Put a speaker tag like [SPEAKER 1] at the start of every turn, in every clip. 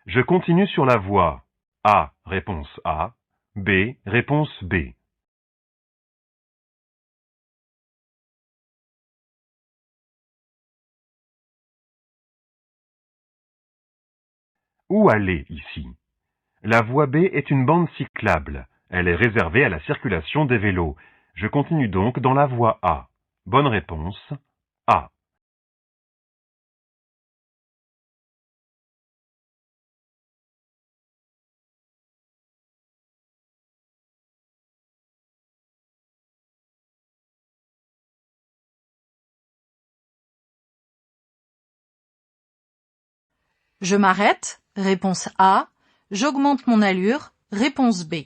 [SPEAKER 1] Je continue sur la voie A, réponse A, B, réponse B. Où aller ici? La voie B est une bande cyclable. Elle est réservée à la circulation des vélos. Je continue donc dans la voie A. Bonne réponse, A.
[SPEAKER 2] Je m'arrête, réponse A. J'augmente mon allure, réponse B.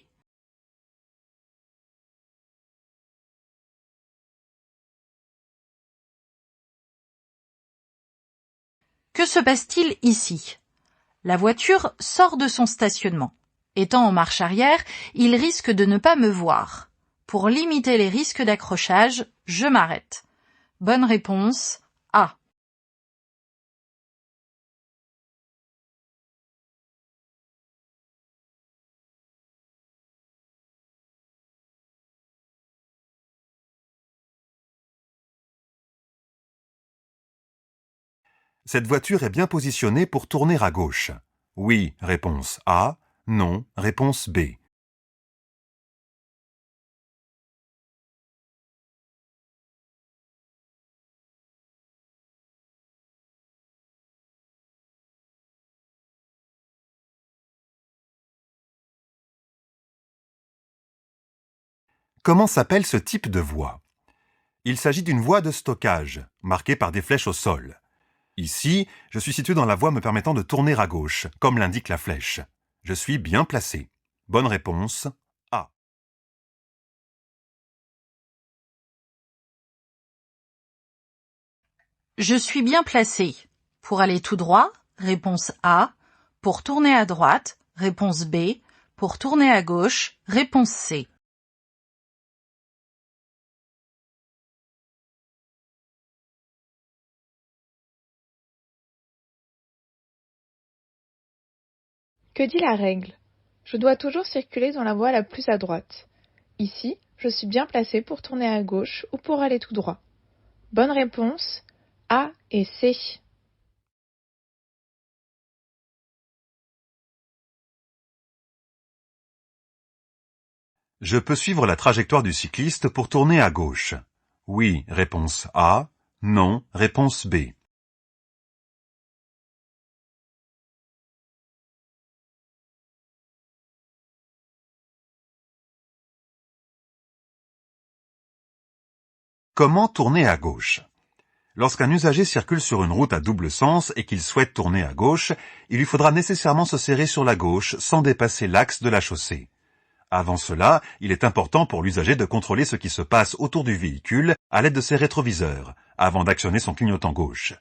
[SPEAKER 2] Que se passe-t-il ici? La voiture sort de son stationnement. Étant en marche arrière, il risque de ne pas me voir. Pour limiter les risques d'accrochage, je m'arrête. Bonne réponse, A.
[SPEAKER 1] Cette voiture est bien positionnée pour tourner à gauche. Oui, réponse A. Non, réponse B. Comment s'appelle ce type de voie? Il s'agit d'une voie de stockage, marquée par des flèches au sol. Ici, je suis situé dans la voie me permettant de tourner à gauche, comme l'indique la flèche. Je suis bien placé. Bonne réponse, A.
[SPEAKER 2] Je suis bien placé. Pour aller tout droit, réponse A. Pour tourner à droite, réponse B. Pour tourner à gauche, réponse C.
[SPEAKER 3] Que dit la règle? Je dois toujours circuler dans la voie la plus à droite. Ici, je suis bien placé pour tourner à gauche ou pour aller tout droit. Bonne réponse, A et C.
[SPEAKER 1] Je peux suivre la trajectoire du cycliste pour tourner à gauche. Oui, réponse A. Non, réponse B. Comment tourner à gauche? Lorsqu'un usager circule sur une route à double sens et qu'il souhaite tourner à gauche, il lui faudra nécessairement se serrer sur la gauche sans dépasser l'axe de la chaussée. Avant cela, il est important pour l'usager de contrôler ce qui se passe autour du véhicule à l'aide de ses rétroviseurs, avant d'actionner son clignotant gauche.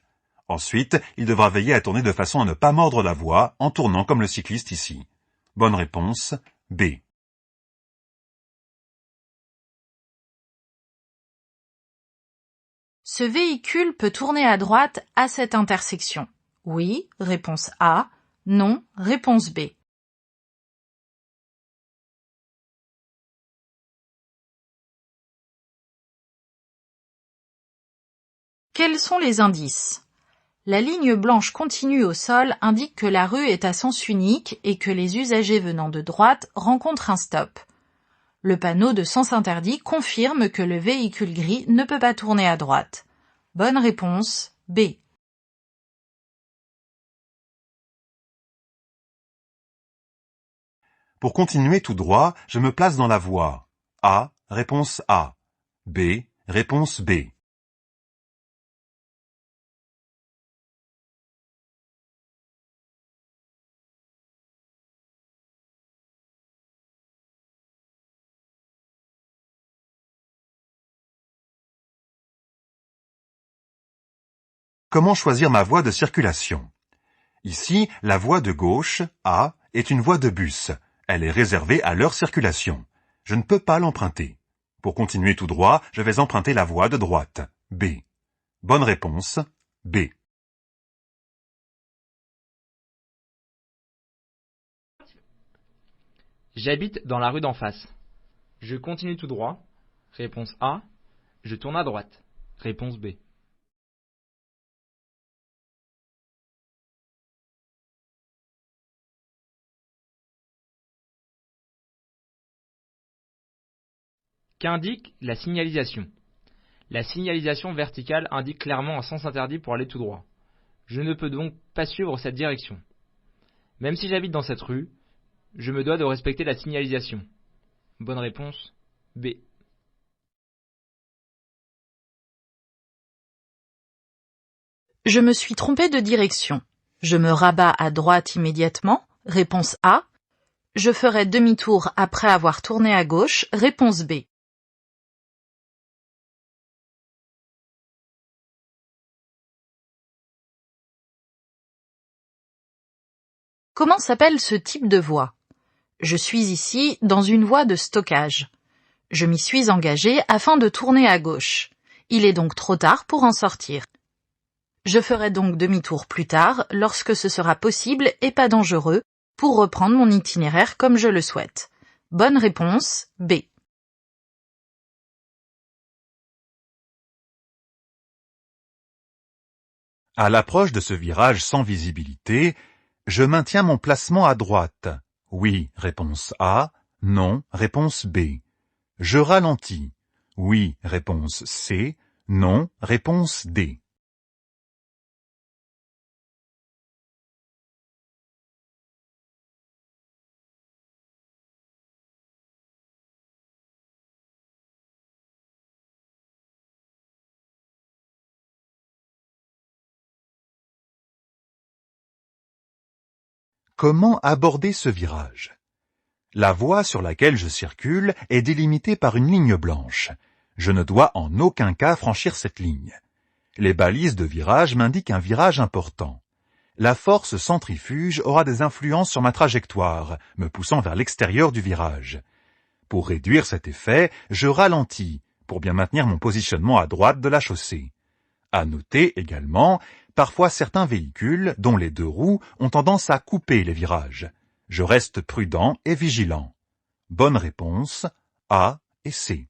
[SPEAKER 1] Ensuite, il devra veiller à tourner de façon à ne pas mordre la voie en tournant comme le cycliste ici. Bonne réponse, B.
[SPEAKER 2] Ce véhicule peut tourner à droite à cette intersection. Oui, réponse A. Non, réponse B. Quels sont les indices? La ligne blanche continue au sol indique que la rue est à sens unique et que les usagers venant de droite rencontrent un stop. Le panneau de sens interdit confirme que le véhicule gris ne peut pas tourner à droite. Bonne réponse, B.
[SPEAKER 1] Pour continuer tout droit, je me place dans la voie. A, réponse A. B, réponse B. Comment choisir ma voie de circulation? Ici, la voie de gauche, A, est une voie de bus. Elle est réservée à leur circulation. Je ne peux pas l'emprunter. Pour continuer tout droit, je vais emprunter la voie de droite, B. Bonne réponse, B.
[SPEAKER 4] J'habite dans la rue d'en face. Je continue tout droit. Réponse A. Je tourne à droite. Réponse B. Qu'indique la signalisation? La signalisation verticale indique clairement un sens interdit pour aller tout droit. Je ne peux donc pas suivre cette direction. Même si j'habite dans cette rue, je me dois de respecter la signalisation. Bonne réponse, B.
[SPEAKER 2] Je me suis trompé de direction. Je me rabats à droite immédiatement. Réponse A. Je ferai demi-tour après avoir tourné à gauche. Réponse B. Comment s'appelle ce type de voie? Je suis ici dans une voie de stockage. Je m'y suis engagé afin de tourner à gauche. Il est donc trop tard pour en sortir. Je ferai donc demi-tour plus tard lorsque ce sera possible et pas dangereux pour reprendre mon itinéraire comme je le souhaite. Bonne réponse, B.
[SPEAKER 1] À l'approche de ce virage sans visibilité, je maintiens mon placement à droite. Oui, réponse A. Non, réponse B. Je ralentis. Oui, réponse C. Non, réponse D. Comment aborder ce virage? La voie sur laquelle je circule est délimitée par une ligne blanche. Je ne dois en aucun cas franchir cette ligne. Les balises de virage m'indiquent un virage important. La force centrifuge aura des influences sur ma trajectoire, me poussant vers l'extérieur du virage. Pour réduire cet effet, je ralentis, pour bien maintenir mon positionnement à droite de la chaussée. À noter également, parfois certains véhicules, dont les deux roues, ont tendance à couper les virages. Je reste prudent et vigilant. Bonne réponse, A et C.